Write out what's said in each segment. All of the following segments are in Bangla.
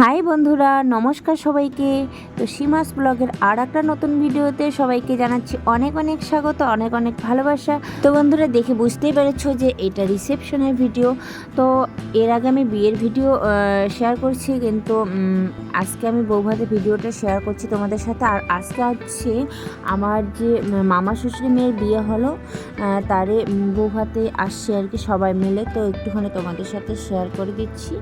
হাই বন্ধুরা, নমস্কার সবাইকে। তো সীমাস ব্লগের আর একটা নতুন ভিডিওতে সবাইকে জানাচ্ছি অনেক অনেক স্বাগত, অনেক অনেক ভালোবাসা। তো বন্ধুরা, দেখে বুঝতেই পেরেছো যে এটা রিসেপশনের ভিডিও। তো এর আগে আমি বিয়ের ভিডিও শেয়ার করছি, কিন্তু আজকে আমি বৌভাতের ভিডিওটা শেয়ার করছি তোমাদের সাথে। আর আজকে হচ্ছে আমার যে মামা শ্বশুরের মেয়ের বিয়ে হলো, তারে বৌভাতে আসছে আর কি সবাই মিলে। তো একটুখানি তোমাদের সাথে শেয়ার করে দিচ্ছি।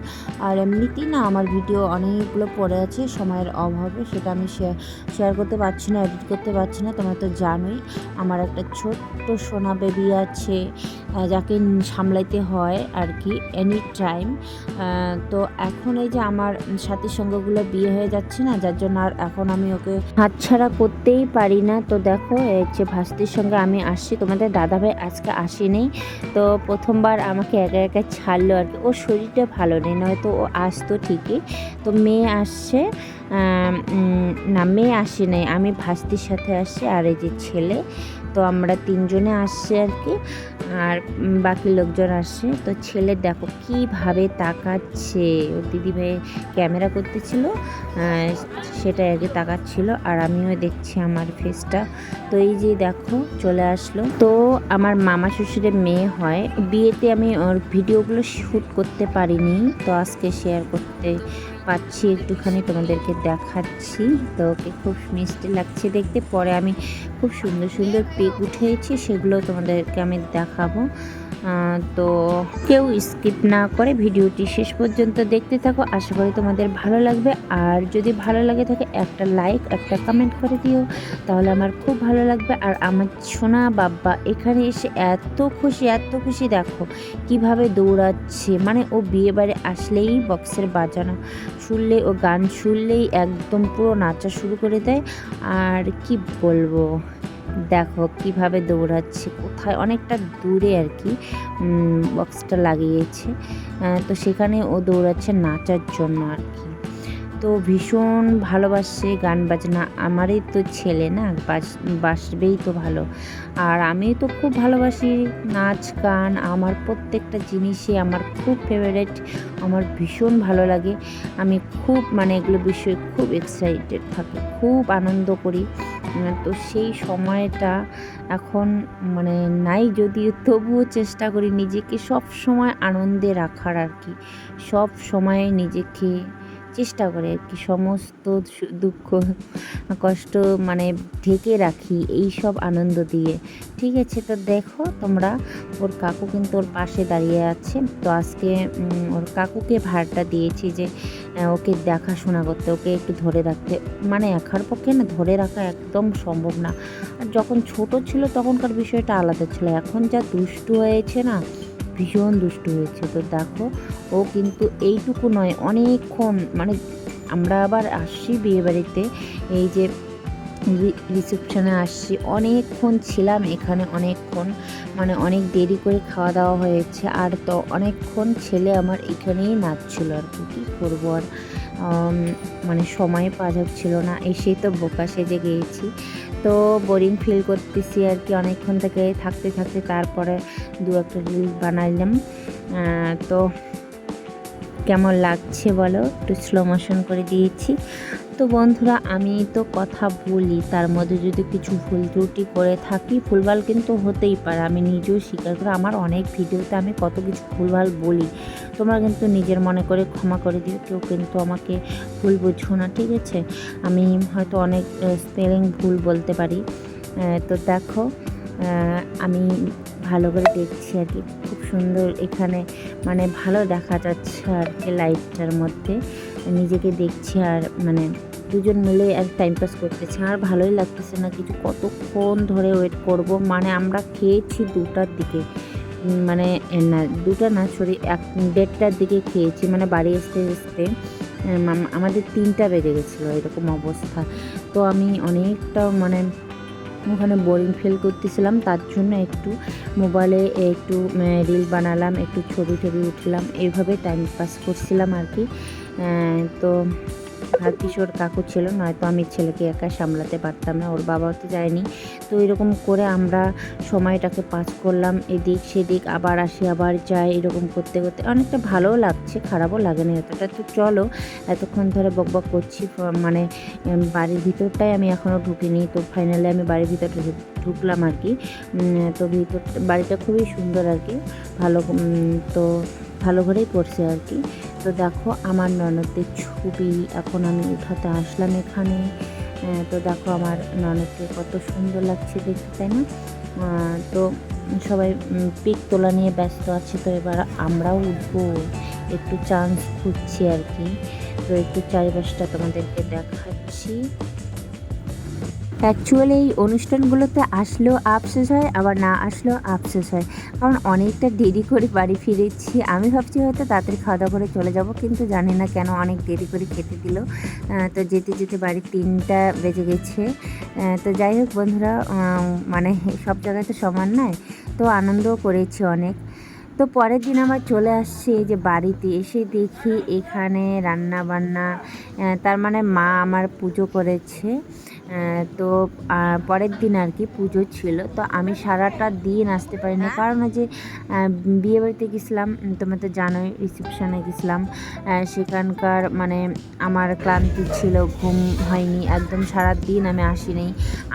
আর এমনিতেই না আমার ভিডিও অনেকগুলো পড়ে আছে, সময়ের অভাবে সেটা আমি শেয়ার করতে পারছি না, এডিট করতে পারছি না। তোমরা তো জানোই আমার একটা ছোট্ট সোনা বেবি আছে, যাকে সামলাইতে হয় আর কি এনি টাইম। তো এখন এই যে আমার সাথী সঙ্গগুলো বিয়ে হয়ে যাচ্ছে না, যার জন্য আর এখন আমি ওকে হাতছাড়া করতেই পারি না। তো দেখো এই যে ভাস্তির সঙ্গে আমি আসছি, তোমাদের দাদাভাই আজকে আসেনি। তো প্রথমবার আমাকে একা একা ছাড়লো আর কি। ওর শরীরটা ভালো নেই, নয়তো ও আসতো ঠিকই। তো মেয়ে আসছে, না মেয়ে আসে নাই, আমি ভাস্তির সাথে আসছি আর এই যে ছেলে। তো আমরা তিনজনে আসছি আর কি, আর বাকি লোকজন আসছে। তো ছেলে দেখো কীভাবে তাকাচ্ছে, ওর দিদিভাই ক্যামেরা করতেছিল, সেটা আগে তাকাচ্ছিল, আর আমিও দেখছি আমার ফেসটা। তো এই যে দেখো চলে আসলো। তো আমার মামা শ্বশুরের মেয়ে হয়, বিয়েতে আমি ওর ভিডিওগুলো শ্যুট করতে পারিনি, তো আজকে শেয়ার করতে পাচ্ছি, একটুখানি তোমাদেরকে দেখাচ্ছি। তো ওকে খুব মিষ্টি লাগছে দেখতে। পরে আমি খুব সুন্দর সুন্দর পিক উঠেছি, সেগুলো তোমাদেরকে আমি দেখাবো। তো কেউ স্কিপ না করে ভিডিওটি শেষ পর্যন্ত দেখতে থাকো, আশা করি তোমাদের ভালো লাগবে। আর যদি ভালো লাগে থাকে একটা লাইক একটা কমেন্ট করে দিও, তাহলে আমার খুব ভালো লাগবে। আর আমার সোনা বাবা এখানে এসে এত খুশি এত খুশি, দেখো কিভাবে দৌড়াচ্ছে। মানে ও বিয়ে বাড়ি আসলেই বক্সের বাজানো শুনলেই, ও গান শুনলেই একদম পুরো নাচা শুরু করে দেয়। আর কি বলবো, দেখো কিভাবে দৌড়াচ্ছে, কোথায় অনেকটা দূরে আর কি বক্সটা লাগিয়েছে। তো সেখানে ও দৌড়াচ্ছে নাচার জন্য আর কি। তো ভীষণ ভালোবাসে গান বাজনা, আমারই তো ছেলে না, বাসবেই তো ভালো। আর আমি তো খুব ভালোবাসি নাচ গান, আমার প্রত্যেকটা জিনিসই আমার খুব ফেভারিট, আমার ভীষণ ভালো লাগে। আমি খুব মানে এগুলো বিষয়ে খুব এক্সাইটেড থাকি, খুব আনন্দ করি। তো সেই সময়টা এখন মানে নাই, যদিও তবুও চেষ্টা করি নিজেকে সব সময় আনন্দে রাখার আর কি। সব সময় নিজেকে চেষ্টা করে আর কি, সমস্ত দুঃখ কষ্ট মানে ঢেকে রাখি এই সব আনন্দ দিয়ে। ঠিক আছে, তো দেখো তোমরা, ওর কাকু কিন্তু ওর পাশে দাঁড়িয়ে আছে। তো আজকে ওর কাকুকে ভাড়টা দিয়েছি যে ওকে দেখাশোনা করতে, ওকে একটু ধরে রাখতে। মানে একার পক্ষে না ধরে রাখা একদম সম্ভব না। আর যখন ছোট ছিল তখনকার বিষয়টা আলাদা ছিল, এখন যা দুষ্টু হয়েছে না, ভীষণ দুষ্টু হয়েছে। তো দেখো ও কিন্তু এইটুকু নয়, অনেকক্ষণ মানে আমরা আবার আসছি বিয়েবাড়িতে, এই যে রিসেপশনে আসছি, অনেকক্ষণ ছিলাম এখানে, অনেকক্ষণ মানে অনেক দেরি করে খাওয়া দাওয়া হয়েছে। আর তো অনেকক্ষণ ছেলে আমার এখানেই নাচছিল আর কি, কী করবো আর, মানে সময় পাওয়া যাচ্ছিল না, এসেই তো বোকা সেজে গিয়েছি। তো বোরিং ফিল করতেছি আর কি অনেকক্ষণ থেকে থাকতে থাকতে। তারপরে দু একটা রিল বানাইলাম। তো কেমন লাগছে বলো, একটু স্লো মোশন করে দিয়েছি। তো বন্ধুরা, আমি তো কথা বলি, তার মধ্যে যদি কিছু ভুল ত্রুটি করে থাকি, ভুলভাল কিন্তু হতেই পারে, আমি নিজেও স্বীকার করি আমার অনেক ভিডিওতে আমি কত কিছু ভুলভাল বলি। তোমরা কিন্তু নিজের মনে করে ক্ষমা করে দিও, কেউ কিন্তু আমাকে ভুল বুঝো না, ঠিক আছে? আমি হয়তো অনেক স্পেলিং ভুল বলতে পারি। তো দেখো আমি ভালো করে দেখছি আর কি, খুব সুন্দর এখানে মানে ভালো দেখা যাচ্ছে আর কি লাইটটার মধ্যে, নিজেকে দেখছি। আর মানে দুজন মিলে আর টাইম পাস করতেছে, আর ভালোই লাগতেছে না কিছু, কতক্ষণ ধরে ওয়েট করব। মানে আমরা খেয়েছি 2টার দিকে, মানে না 2টা না সরি 1-1:30টার দিকে খেয়েছি, মানে বাড়ি আসতে আসতে আমাদের 3টা বেজে গেছিলো এরকম অবস্থা। তো আমি অনেকটা মানে ওখানে বোরিং ফিল করতেছিলাম, তার জন্য একটু মোবাইলে একটু রিল বানালাম, একটু ছবি টবি উঠলাম, এইভাবে টাইম পাস করছিলাম আর কি। তো কিশোর কাকু ছিল, নয়তো আমি ছেলেকে একা সামলাতে পারতাম না, ওর বাবাও তো যায়নি। তো এরকম করে আমরা সময়টাকে পাস করলাম, এদিক সেদিক, আবার আসি আবার যাই, এরকম করতে করতে অনেকটা ভালোও লাগছে, খারাপও লাগে না এতটা। তো চলো, এতক্ষণ ধরে বকবক করছি, মানে বাড়ির ভিতরটাই আমি এখনও ঢুকিনি। তো ফাইনালি আমি বাড়ির ভিতরে ঢুকলাম আর কি। তো বাড়িটা খুবই সুন্দর আর কি, ভালো। তো ভালো ঘরেই পড়ছে আর কি। তো দেখো আমার ননদের ছবি এখন আমি উঠাতে আসলাম এখানে। তো দেখো আমার ননদকে কত সুন্দর লাগছে দেখতে, তাই না? তো সবাই পিক তোলা নিয়ে ব্যস্ত আছে। তো এবার আমরাও উঠবো, একটু চান্স খুঁজছি আর কি। তো একটু চারিপাশটা তোমাদেরকে দেখাচ্ছি। অ্যাকচুয়ালি এই অনুষ্ঠানগুলোতে আসলেও আফসোস হয়, আবার না আসলেও আফসোস হয়, কারণ অনেকটা দেরি করে বাড়ি ফিরেছি। আমি ভাবছি হয়তো তাড়াতাড়ি খাওয়া দাওয়া করে চলে যাব, কিন্তু জানি না কেন অনেক দেরি করে খেতে দিল। তো যেতে যেতে বাড়ি 3টা বেজে গেছে। তো যাই হোক বন্ধুরা, মানে সব জায়গায় তো সমান নয়, তো আনন্দও করেছি অনেক। তো পরের দিন আবার চলে আসছি এই যে বাড়িতে, এসে দেখি এখানে রান্না বান্না, তার মানে মা আমার পুজো করেছে। তো পরের দিন আর কি পুজো ছিল। তো আমি সারাটা দিন আসতে পারিনি, কারণ যে বিয়েবাড়িতে গেছিলাম, তোমরা তো জানোই, রিসেপশনে গেছিলাম। সেখানকার মানে আমার ক্লান্তি ছিল, ঘুম হয়নি একদম, সারা দিন আমি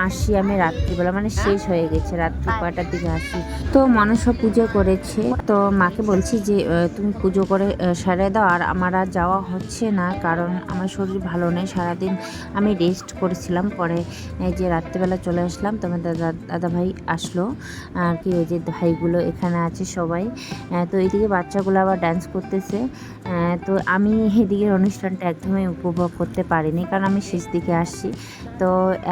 আসি আমি রাত্রিবেলা, মানে শেষ হয়ে গেছে, রাত্রি 5টার দিকে আসি। তো মনসা পুজো করেছে, তো মাকে বলছি যে তুমি পুজো করে সেরে দাও, আর আমার আর যাওয়া হচ্ছে না, কারণ আমার শরীর ভালো নেই, সারাদিন আমি রেস্ট করেছিলাম। পরে এই যে রাত্রিবেলা চলে আসলাম, তোমার দাদা ভাই আসলো আর কি, ওই যে ভাইগুলো এখানে আছে সবাই। তো এইদিকে বাচ্চাগুলো আবার ডান্স করতেছে। তো আমি এদিকের অনুষ্ঠানটা একদমই উপভোগ করতে পারিনি, কারণ আমি শেষ দিকে আসছি। তো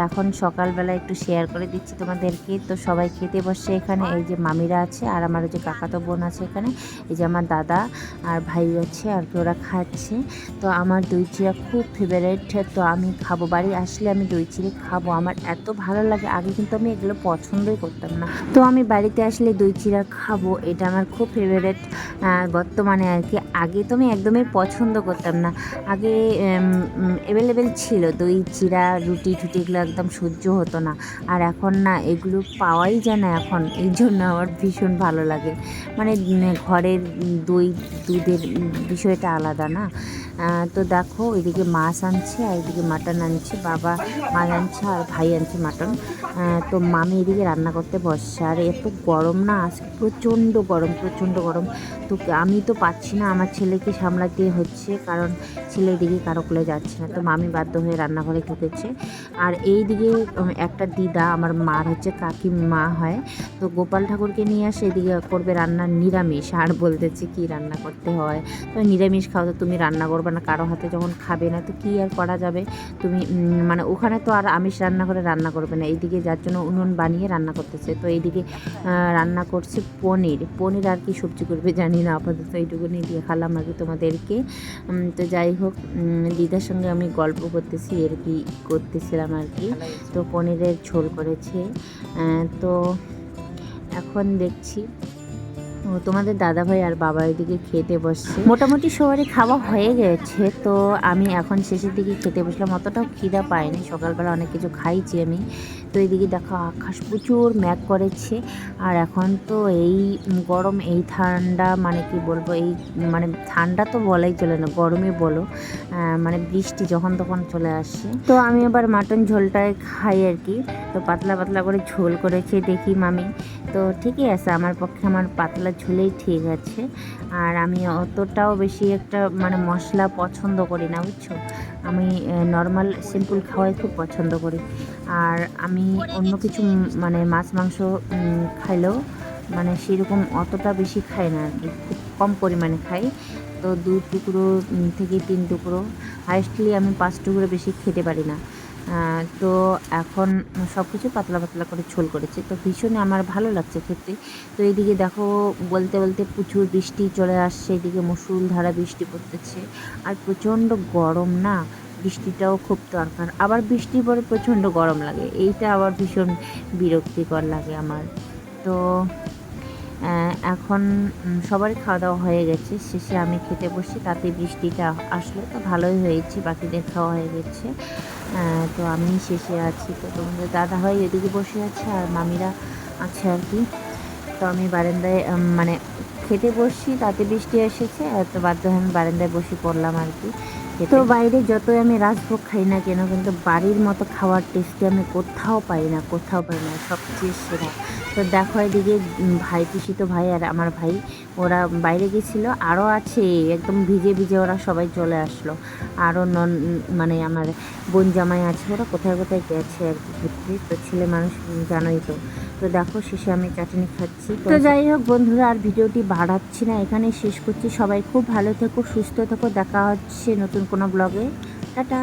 এখন সকালবেলা একটু শেয়ার করে দিচ্ছি তোমাদেরকে। তো সবাই খেতে বসছে এখানে, এই যে মামিরা আছে, আর আমার যে কাকাতো বোন আছে এখানে, এই যে আমার দাদা আর ভাই আছে আর কি, ওরা খাচ্ছে। তো আমার দই চিড়া খুব ফেভারেট, তো আমি খাবো, বাড়ি আসলে আমি দই চিড়ে খাবো, আমার এত ভালো লাগে। আগে কিন্তু আমি এগুলো পছন্দই করতাম না, তো আমি বাড়িতে আসলে দই চিড়া খাবো, এটা আমার খুব ফেভারেট বর্তমানে আর কি। আগে তো আমি একদমই পছন্দ করতাম না, আগে অ্যাভেলেবেল ছিল দই চিড়া, রুটি ঠুটি, এগুলো একদম সহ্য হতো না। আর এখন না এগুলো পাওয়াই যায় না এখন, এই জন্য আমার ভীষণ ভালো লাগে। মানে ঘরের দুধের বিষয়টা আলাদা না। তো দেখো ওইদিকে মাছ আনছে, আর এদিকে মাটন আনছে, বাবা মাছ আনছে আর ভাই আনছে মাটন। তো মামি এদিকে রান্না করতে বসছে। আর এত গরম না আজকে, প্রচণ্ড গরম, প্রচণ্ড গরম। তো আমি তো পাচ্ছি না, আমার ছেলেকে সামলাতে হচ্ছে, কারণ ছেলে এদিকে কারো কোলে যাচ্ছে না। তো মামি বাধ্য হয়ে রান্নাঘরে ঢুকেছে। আর এই দিকে একটা দিদা, আমার মার হচ্ছে কাকিমা হয়, তো গোপাল ঠাকুরকে নিয়ে আসে, এদিকে করবে রান্না নিরামিষ, আর বলতেছে কি রান্না করতে হয়। তো নিরামিষ খাও, তো তুমি রান্না করবে না, কারো হাতে যখন খাবে না তো কী আর করা যাবে। তুমি মানে ওখানে তো আর আমিষ রান্না করে রান্না করবে না, এইদিকে যার জন্য উনুন বানিয়ে রান্না করতেছে। তো এইদিকে রান্না করছে পনির আর কি সবজি করবে জানি না, আপাতত এইটুকুনি দিয়ে খালাম আর কি তোমাদেরকে। তো যাই হোক, দিদার সঙ্গে আমি গল্প করতেছি আর কি, করতেছিলাম আর কি। তো পনিরের ঝোল করেছে। তো এখন দেখছি তোমাদের দাদাভাই আর বাবা এদিকে খেতে বসছে। মোটামুটি সবারই খাওয়া হয়ে গেছে, তো আমি এখন শেষের দিকে খেতে বসলাম, অতটাও খিদা পাইনি, সকালবেলা অনেক কিছু খাইছি আমি। তো এইদিকে দেখো আকাশ প্রচুর মেঘ করেছে, আর এখন তো এই গরম এই ঠান্ডা, মানে কি বলবো, এই মানে ঠান্ডা তো বলাই চলে না, গরমে বলো, মানে বৃষ্টি যখন তখন চলে আসছে। তো আমি আবার মাটন ঝোলটায় খাই আর কি। তো পাতলা পাতলা করে ঝোল করেছে দেখি মামি, তো ঠিকই আছে, আমার পক্ষে আমার পাতলা ঝোলেই ঠিক আছে। আর আমি অতটাও বেশি একটা মানে মশলা পছন্দ করি না, বুঝছো, আমি নর্মাল সিম্পল খাওয়াই খুব পছন্দ করি। আর আমি অন্য কিছু মানে মাছ মাংস খাইলেও মানে সেরকম অতটা বেশি খাই না আর কি, খুব কম পরিমাণে খাই। তো 2 টুকরো থেকে 3 টুকরো, হাইস্টলি আমি 5 টুকরো বেশি খেতে পারি না। তো এখন সব কিছু পাতলা পাতলা করে ঝোল করেছে, তো ভীষণ আমার ভালো লাগছে খেতে। তো এইদিকে দেখো বলতে বলতে প্রচুর বৃষ্টি চলে আসছে, এদিকে মুষলধারা বৃষ্টি পড়তেছে, আর প্রচণ্ড গরম না, বৃষ্টিটাও খুব দরকার, আবার বৃষ্টির পরে প্রচণ্ড গরম লাগে, এইটা আবার ভীষণ বিরক্তিকর লাগে আমার। তো এখন সবারই খাওয়া দাওয়া হয়ে গেছে, শেষে আমি খেতে বসি, তাতে বৃষ্টিটা আসলো, তো ভালোই হয়েছে, বাকিদের খাওয়া হয়ে গেছে। তো আমি শেষে আছি, তো তোমাদের দাদাভাই এদিকে বসে আছে আর মামিরা আছে আর কি। তো আমি বারান্দায় মানে খেতে বসছি, তাতে বৃষ্টি এসেছে, তো বাধ্য হয়ে আমি বারান্দায় বসে পড়লাম আর কি। তো বাইরে যতই আমি রাজভোগ খাই না কেন, কিন্তু বাড়ির মতো খাওয়ার টেস্টি আমি কোথাও পাই না, সবচেয়ে সেরা। তো দেখো এদিকে ভাই, পিসিতো ভাই আর আমার ভাই, ওরা বাইরে গেছিলো, আরও আছে একদম ভিজে ভিজে ওরা সবাই চলে আসলো। আরও মানে আমার বোন জামাই আছে, ওরা কোথায় কোথায় গেছে আর কি ঘুরতে। তো ছেলে মানুষ জানোই তো। তো দেখো শেষে আমি চাটনি খাচ্ছি। তো যাই হোক বন্ধুরা, আর ভিডিওটি বাড়াচ্ছি না, এখানে শেষ করছি। সবাই খুব ভালো থেকো, সুস্থ থেকো, দেখা হচ্ছে নতুন কোনো ব্লগে। টাটা।